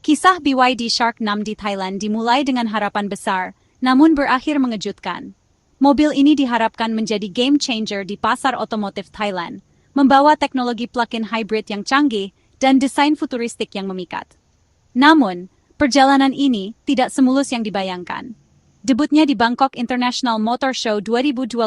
Kisah BYD Shark 6 di Thailand dimulai dengan harapan besar, namun berakhir mengejutkan. Mobil ini diharapkan menjadi game changer di pasar otomotif Thailand, membawa teknologi plug-in hybrid yang canggih dan desain futuristik yang memikat. Namun, perjalanan ini tidak semulus yang dibayangkan. Debutnya di Bangkok International Motor Show 2025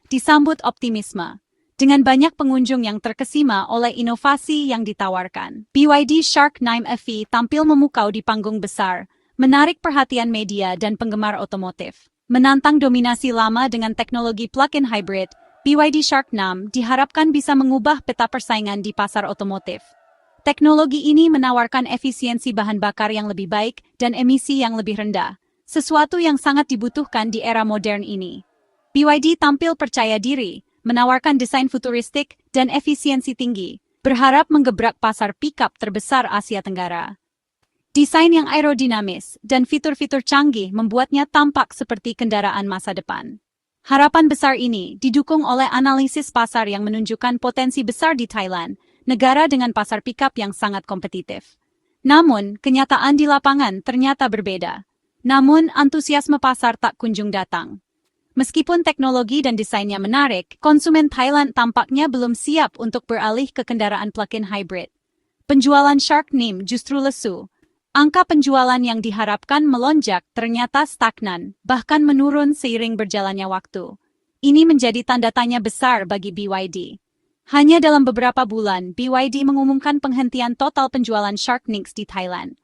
disambut optimisme, dengan banyak pengunjung yang terkesima oleh inovasi yang ditawarkan. BYD Shark 9 EV tampil memukau di panggung besar, menarik perhatian media dan penggemar otomotif. Menantang dominasi lama dengan teknologi plug-in hybrid, BYD Shark 6 diharapkan bisa mengubah peta persaingan di pasar otomotif. Teknologi ini menawarkan efisiensi bahan bakar yang lebih baik dan emisi yang lebih rendah, sesuatu yang sangat dibutuhkan di era modern ini. BYD tampil percaya diri, menawarkan desain futuristik dan efisiensi tinggi, berharap menggebrak pasar pickup terbesar Asia Tenggara. Desain yang aerodinamis dan fitur-fitur canggih membuatnya tampak seperti kendaraan masa depan. Harapan besar ini didukung oleh analisis pasar yang menunjukkan potensi besar di Thailand, negara dengan pasar pickup yang sangat kompetitif. Namun, kenyataan di lapangan ternyata berbeda. Namun, antusiasme pasar tak kunjung datang. Meskipun teknologi dan desainnya menarik, konsumen Thailand tampaknya belum siap untuk beralih ke kendaraan plug-in hybrid. Penjualan Shark 6 justru lesu. Angka penjualan yang diharapkan melonjak ternyata stagnan, bahkan menurun seiring berjalannya waktu. Ini menjadi tanda tanya besar bagi BYD. Hanya dalam beberapa bulan, BYD mengumumkan penghentian total penjualan Shark 6 di Thailand.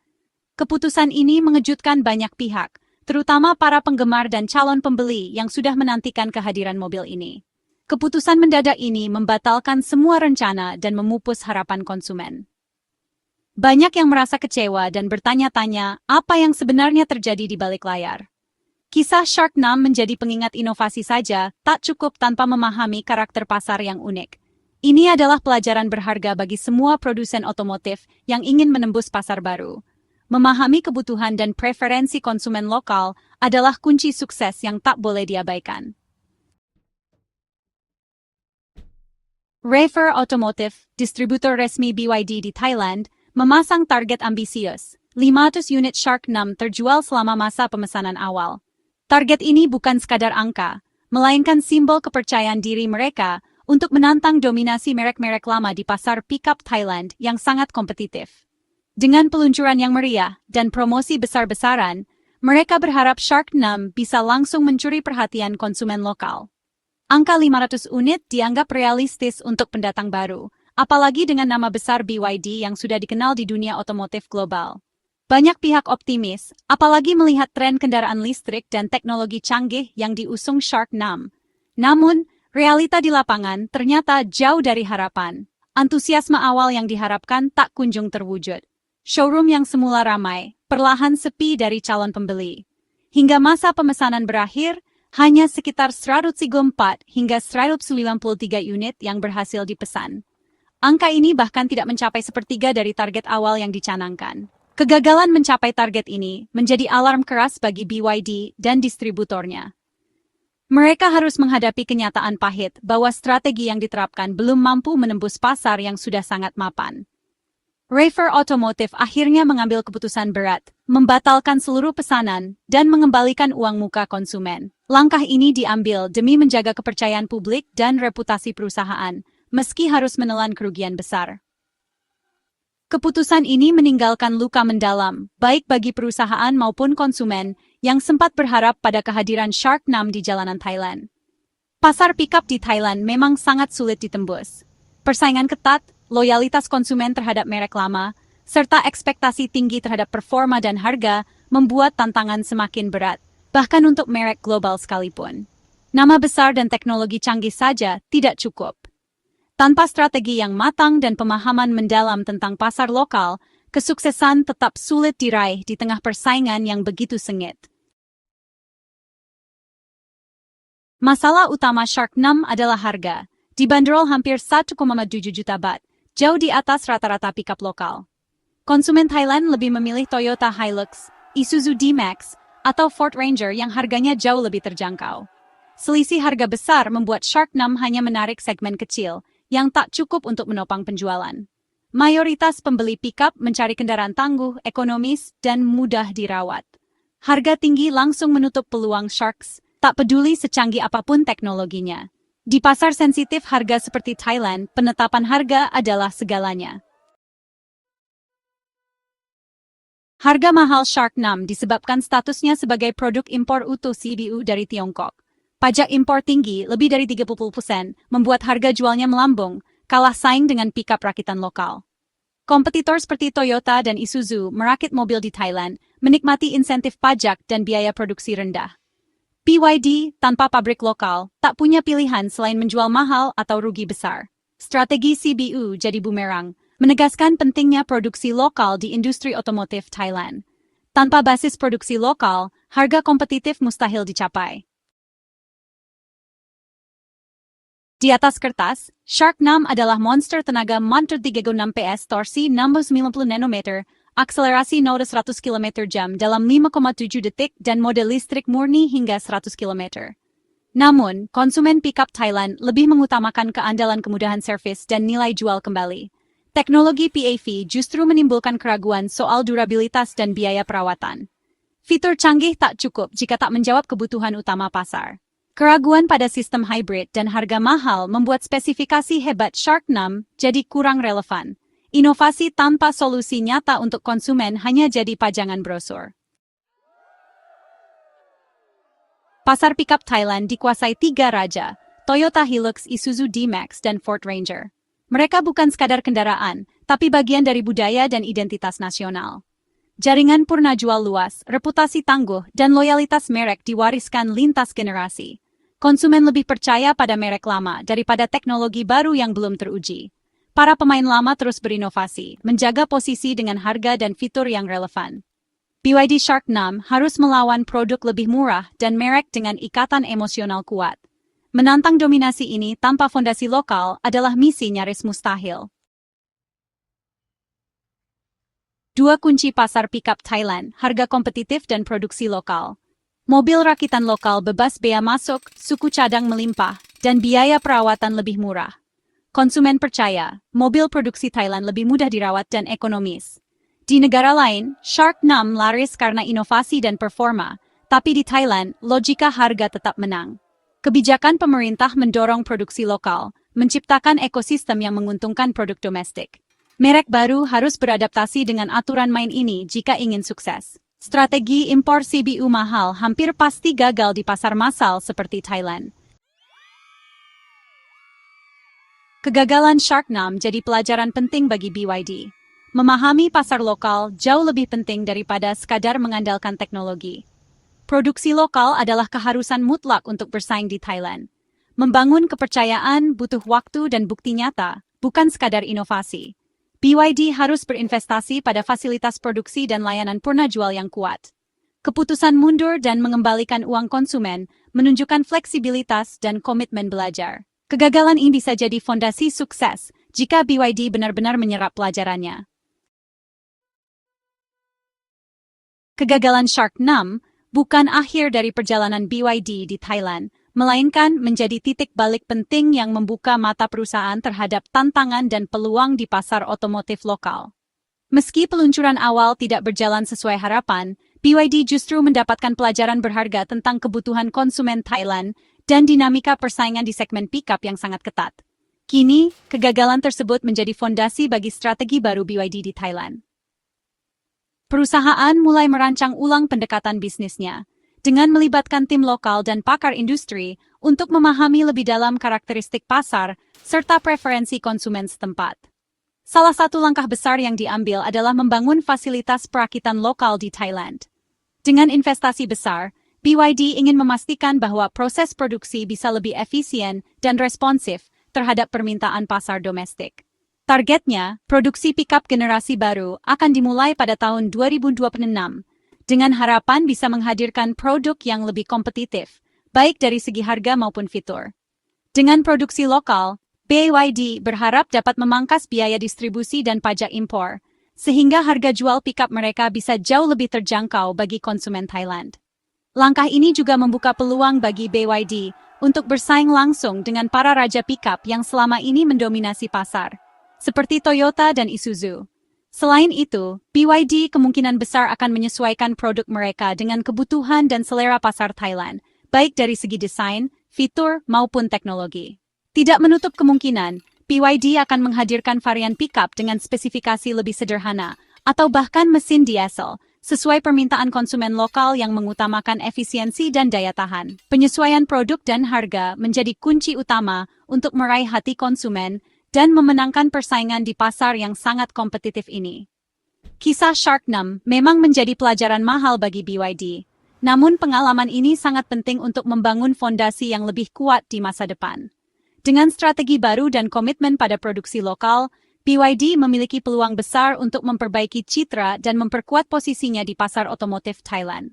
Keputusan ini mengejutkan banyak pihak, terutama para penggemar dan calon pembeli yang sudah menantikan kehadiran mobil ini. Keputusan mendadak ini membatalkan semua rencana dan memupus harapan konsumen. Banyak yang merasa kecewa dan bertanya-tanya apa yang sebenarnya terjadi di balik layar. Kisah Shark 6 menjadi pengingat inovasi saja tak cukup tanpa memahami karakter pasar yang unik. Ini adalah pelajaran berharga bagi semua produsen otomotif yang ingin menembus pasar baru. Memahami kebutuhan dan preferensi konsumen lokal adalah kunci sukses yang tak boleh diabaikan. Rafer Automotive, distributor resmi BYD di Thailand, memasang target ambisius. 500 unit Shark 6 terjual selama masa pemesanan awal. Target ini bukan sekadar angka, melainkan simbol kepercayaan diri mereka untuk menantang dominasi merek-merek lama di pasar pickup Thailand yang sangat kompetitif. Dengan peluncuran yang meriah dan promosi besar-besaran, mereka berharap Shark 6 bisa langsung mencuri perhatian konsumen lokal. Angka 500 unit dianggap realistis untuk pendatang baru, apalagi dengan nama besar BYD yang sudah dikenal di dunia otomotif global. Banyak pihak optimis, apalagi melihat tren kendaraan listrik dan teknologi canggih yang diusung Shark 6. Namun, realita di lapangan ternyata jauh dari harapan. Antusiasme awal yang diharapkan tak kunjung terwujud. Showroom yang semula ramai, perlahan sepi dari calon pembeli. Hingga masa pemesanan berakhir, hanya sekitar 104 hingga 193 unit yang berhasil dipesan. Angka ini bahkan tidak mencapai sepertiga dari target awal yang dicanangkan. Kegagalan mencapai target ini menjadi alarm keras bagi BYD dan distributornya. Mereka harus menghadapi kenyataan pahit bahwa strategi yang diterapkan belum mampu menembus pasar yang sudah sangat mapan. Rafer Automotive akhirnya mengambil keputusan berat, membatalkan seluruh pesanan, dan mengembalikan uang muka konsumen. Langkah ini diambil demi menjaga kepercayaan publik dan reputasi perusahaan, meski harus menelan kerugian besar. Keputusan ini meninggalkan luka mendalam, baik bagi perusahaan maupun konsumen, yang sempat berharap pada kehadiran Shark 6 di jalanan Thailand. Pasar pickup di Thailand memang sangat sulit ditembus. Persaingan ketat, loyalitas konsumen terhadap merek lama, serta ekspektasi tinggi terhadap performa dan harga membuat tantangan semakin berat, bahkan untuk merek global sekalipun. Nama besar dan teknologi canggih saja tidak cukup. Tanpa strategi yang matang dan pemahaman mendalam tentang pasar lokal, kesuksesan tetap sulit diraih di tengah persaingan yang begitu sengit. Masalah utama Shark 6 adalah harga. Dibanderol hampir 1,7 juta baht, jauh di atas rata-rata pickup lokal. Konsumen Thailand lebih memilih Toyota Hilux, Isuzu D-Max, atau Ford Ranger yang harganya jauh lebih terjangkau. Selisih harga besar membuat Shark 6 hanya menarik segmen kecil, yang tak cukup untuk menopang penjualan. mayoritas pembeli pickup mencari kendaraan tangguh, ekonomis, dan mudah dirawat. Harga tinggi langsung menutup peluang Sharks, tak peduli secanggih apapun teknologinya. Di pasar sensitif harga seperti Thailand, penetapan harga adalah segalanya. Harga mahal Shark 6 disebabkan statusnya sebagai produk impor utuh CBU dari Tiongkok. Pajak impor tinggi, lebih dari 30%, membuat harga jualnya melambung, kalah saing dengan pickup rakitan lokal. Kompetitor seperti Toyota dan Isuzu merakit mobil di Thailand, menikmati insentif pajak dan biaya produksi rendah. BYD, tanpa pabrik lokal, tak punya pilihan selain menjual mahal atau rugi besar. Strategi CBU jadi bumerang, menegaskan pentingnya produksi lokal di industri otomotif Thailand. Tanpa basis produksi lokal, harga kompetitif mustahil dicapai. Di atas kertas, Shark 6 adalah monster tenaga mantul 36 PS torsi 690 nanometer, akselerasi 0-100 km/jam dalam 5,7 detik dan mode listrik murni hingga 100 km. Namun, konsumen pickup Thailand lebih mengutamakan keandalan kemudahan servis dan nilai jual kembali. Teknologi PAV justru menimbulkan keraguan soal durabilitas dan biaya perawatan. Fitur canggih tak cukup jika tak menjawab kebutuhan utama pasar. Keraguan pada sistem hybrid dan harga mahal membuat spesifikasi hebat Shark 6 jadi kurang relevan. Inovasi tanpa solusi nyata untuk konsumen hanya jadi pajangan brosur. Pasar pickup Thailand dikuasai 3 raja, Toyota Hilux, Isuzu D-Max, dan Ford Ranger. Mereka bukan sekadar kendaraan, tapi bagian dari budaya dan identitas nasional. Jaringan purna jual luas, reputasi tangguh, dan loyalitas merek diwariskan lintas generasi. Konsumen lebih percaya pada merek lama daripada teknologi baru yang belum teruji. Para pemain lama terus berinovasi, menjaga posisi dengan harga dan fitur yang relevan. BYD Shark 6 harus melawan produk lebih murah dan merek dengan ikatan emosional kuat. Menantang dominasi ini tanpa fondasi lokal adalah misi nyaris mustahil. 2 kunci pasar pickup Thailand, harga kompetitif dan produksi lokal. Mobil rakitan lokal bebas bea masuk, suku cadang melimpah, dan biaya perawatan lebih murah. Konsumen percaya, mobil produksi Thailand lebih mudah dirawat dan ekonomis. Di negara lain, Shark 6 laris karena inovasi dan performa, tapi di Thailand, logika harga tetap menang. Kebijakan pemerintah mendorong produksi lokal, menciptakan ekosistem yang menguntungkan produk domestik. Merek baru harus beradaptasi dengan aturan main ini jika ingin sukses. Strategi impor CBU mahal hampir pasti gagal di pasar massal seperti Thailand. Kegagalan Shark 6 jadi pelajaran penting bagi BYD. Memahami pasar lokal jauh lebih penting daripada sekadar mengandalkan teknologi. Produksi lokal adalah keharusan mutlak untuk bersaing di Thailand. Membangun kepercayaan butuh waktu dan bukti nyata, bukan sekadar inovasi. BYD harus berinvestasi pada fasilitas produksi dan layanan purna jual yang kuat. Keputusan mundur dan mengembalikan uang konsumen menunjukkan fleksibilitas dan komitmen belajar. Kegagalan ini bisa jadi fondasi sukses jika BYD benar-benar menyerap pelajarannya. Kegagalan Shark 6 bukan akhir dari perjalanan BYD di Thailand, melainkan menjadi titik balik penting yang membuka mata perusahaan terhadap tantangan dan peluang di pasar otomotif lokal. Meski peluncuran awal tidak berjalan sesuai harapan, BYD justru mendapatkan pelajaran berharga tentang kebutuhan konsumen Thailand dan dinamika persaingan di segmen pickup yang sangat ketat. Kini, kegagalan tersebut menjadi fondasi bagi strategi baru BYD di Thailand. Perusahaan mulai merancang ulang pendekatan bisnisnya, dengan melibatkan tim lokal dan pakar industri untuk memahami lebih dalam karakteristik pasar serta preferensi konsumen setempat. Salah satu langkah besar yang diambil adalah membangun fasilitas perakitan lokal di Thailand. Dengan investasi besar, BYD ingin memastikan bahwa proses produksi bisa lebih efisien dan responsif terhadap permintaan pasar domestik. Targetnya, produksi pickup generasi baru akan dimulai pada tahun 2026, dengan harapan bisa menghadirkan produk yang lebih kompetitif, baik dari segi harga maupun fitur. Dengan produksi lokal, BYD berharap dapat memangkas biaya distribusi dan pajak impor, sehingga harga jual pickup mereka bisa jauh lebih terjangkau bagi konsumen Thailand. Langkah ini juga membuka peluang bagi BYD untuk bersaing langsung dengan para raja pickup yang selama ini mendominasi pasar, seperti Toyota dan Isuzu. Selain itu, BYD kemungkinan besar akan menyesuaikan produk mereka dengan kebutuhan dan selera pasar Thailand, baik dari segi desain, fitur, maupun teknologi. Tidak menutup kemungkinan, BYD akan menghadirkan varian pickup dengan spesifikasi lebih sederhana, atau bahkan mesin diesel, sesuai permintaan konsumen lokal yang mengutamakan efisiensi dan daya tahan. Penyesuaian produk dan harga menjadi kunci utama untuk meraih hati konsumen dan memenangkan persaingan di pasar yang sangat kompetitif ini. Kisah Shark 6 memang menjadi pelajaran mahal bagi BYD, namun pengalaman ini sangat penting untuk membangun fondasi yang lebih kuat di masa depan. Dengan strategi baru dan komitmen pada produksi lokal, BYD memiliki peluang besar untuk memperbaiki citra dan memperkuat posisinya di pasar otomotif Thailand.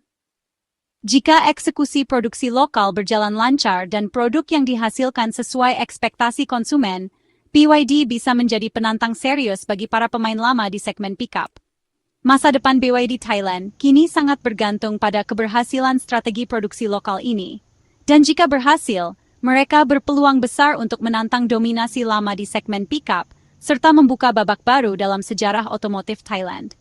Jika eksekusi produksi lokal berjalan lancar dan produk yang dihasilkan sesuai ekspektasi konsumen, BYD bisa menjadi penantang serius bagi para pemain lama di segmen pickup. Masa depan BYD Thailand kini sangat bergantung pada keberhasilan strategi produksi lokal ini. Dan jika berhasil, mereka berpeluang besar untuk menantang dominasi lama di segmen pickup, serta membuka babak baru dalam sejarah otomotif Thailand.